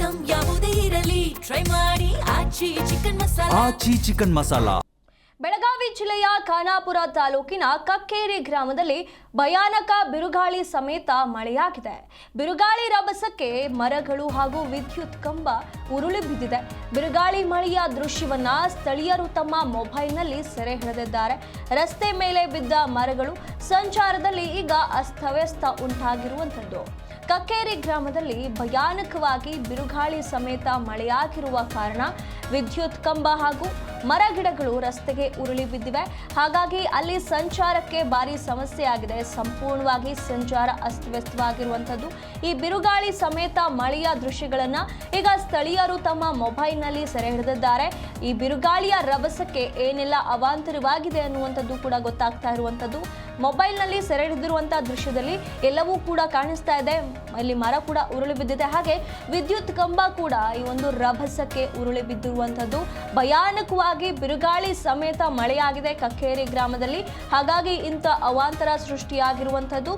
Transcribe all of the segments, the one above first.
Item ಯಾವುದೇ ಇರಲಿ try ಮಾಡಿ ಆಚಿ ಚಿಕನ್ ಮಸಾಲಾ. ಬೆಳಗಾವಿ ಜಿಲ್ಲೆಯ ಖಾನಾಪುರ ತಾಲೂಕಿನ ಕಕ್ಕೇರಿ ಗ್ರಾಮದಲ್ಲಿ ಭಯಾನಕ ಬಿರುಗಾಳಿ ಸಮೇತ ಮಳೆಯಾಗಿದೆ. ಬಿರುಗಾಳಿ ರಭಸಕ್ಕೆ ಮರಗಳು ಹಾಗೂ ವಿದ್ಯುತ್ ಕಂಬ ಉರುಳಿ ಬಿದ್ದಿದೆ. ಬಿರುಗಾಳಿ ಮಳೆಯ ದೃಶ್ಯವನ್ನ ಸ್ಥಳೀಯರು ತಮ್ಮ ಮೊಬೈಲ್ನಲ್ಲಿ ಸೆರೆ ಹಿಡಿದಿದ್ದಾರೆ. ರಸ್ತೆ ಮೇಲೆ ಬಿದ್ದ ಮರಗಳು ಸಂಚಾರದಲ್ಲಿ ಈಗ ಅಸ್ತವ್ಯಸ್ತ ಉಂಟಾಗಿರುವಂಥದ್ದು. ಕಕ್ಕೇರಿ ಗ್ರಾಮದಲ್ಲಿ ಭಯಾನಕವಾಗಿ ಬಿರುಗಾಳಿ ಸಮೇತ ಮಳೆಯಾಗಿರುವ ಕಾರಣ ವಿದ್ಯುತ್ ಕಂಬ ಹಾಗೂ ಮರಗಿಡಗಳು ರಸ್ತೆಗೆ ಉರುಳಿ ಬಿದ್ದಿವೆ. ಹಾಗಾಗಿ ಅಲ್ಲಿ ಸಂಚಾರಕ್ಕೆ ಭಾರಿ ಸಮಸ್ಯೆ ಆಗಿದೆ. ಸಂಪೂರ್ಣವಾಗಿ ಸಂಚಾರ ಅಸ್ತವ್ಯಸ್ತವಾಗಿರುವಂಥದ್ದು. ಈ ಬಿರುಗಾಳಿ ಸಮೇತ ಮಳೆಯ ದೃಶ್ಯಗಳನ್ನು ಈಗ ಸ್ಥಳೀಯರು ತಮ್ಮ ಮೊಬೈಲ್ನಲ್ಲಿ ಸೆರೆ ಹಿಡಿದಿದ್ದಾರೆ. ಈ ಬಿರುಗಾಳಿಯ ರಭಸಕ್ಕೆ ಏನೆಲ್ಲ ಅವಾಂತರವಾಗಿದೆ ಅನ್ನುವಂಥದ್ದು ಕೂಡ ಗೊತ್ತಾಗ್ತಾ ಇರುವಂಥದ್ದು. ಮೊಬೈಲ್ನಲ್ಲಿ ಸೆರೆ ಹಿಡಿದಿರುವಂತಹ ದೃಶ್ಯದಲ್ಲಿ ಎಲ್ಲವೂ ಕೂಡ ಕಾಣಿಸ್ತಾ ಇದೆ. ಇಲ್ಲಿ ಮರ ಕೂಡ ಉರುಳಿ ಬಿದ್ದಿದೆ, ಹಾಗೆ ವಿದ್ಯುತ್ ಕಂಬ ಕೂಡ ಈ ಒಂದು ರಭಸಕ್ಕೆ ಉರುಳಿ ಬಿದ್ದಿರುವಂಥದ್ದು. ಭಯಾನಕವಾಗಿ ಬಿರುಗಾಳಿ ಸಮೇತ ಮಳೆಯಾಗಿದೆ ಕಕ್ಕೇರಿ ಗ್ರಾಮದಲ್ಲಿ. ಹಾಗಾಗಿ ಇಂಥ ಅವಾಂತರ ಸೃಷ್ಟಿಯಾಗಿರುವಂಥದ್ದು.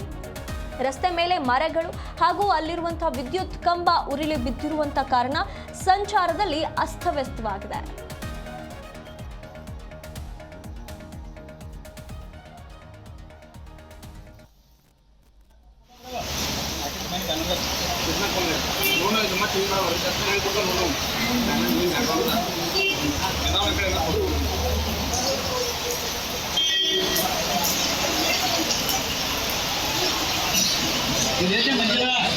ರಸ್ತೆ ಮೇಲೆ ಮರಗಳು ಹಾಗೂ ಅಲ್ಲಿರುವಂತಹ ವಿದ್ಯುತ್ ಕಂಬ ಉರುಳಿ ಬಿದ್ದಿರುವಂತಹ ಕಾರಣ ಸಂಚಾರದಲ್ಲಿ ಅಸ್ತವ್ಯಸ್ತವಾಗಿದೆ. Ini aja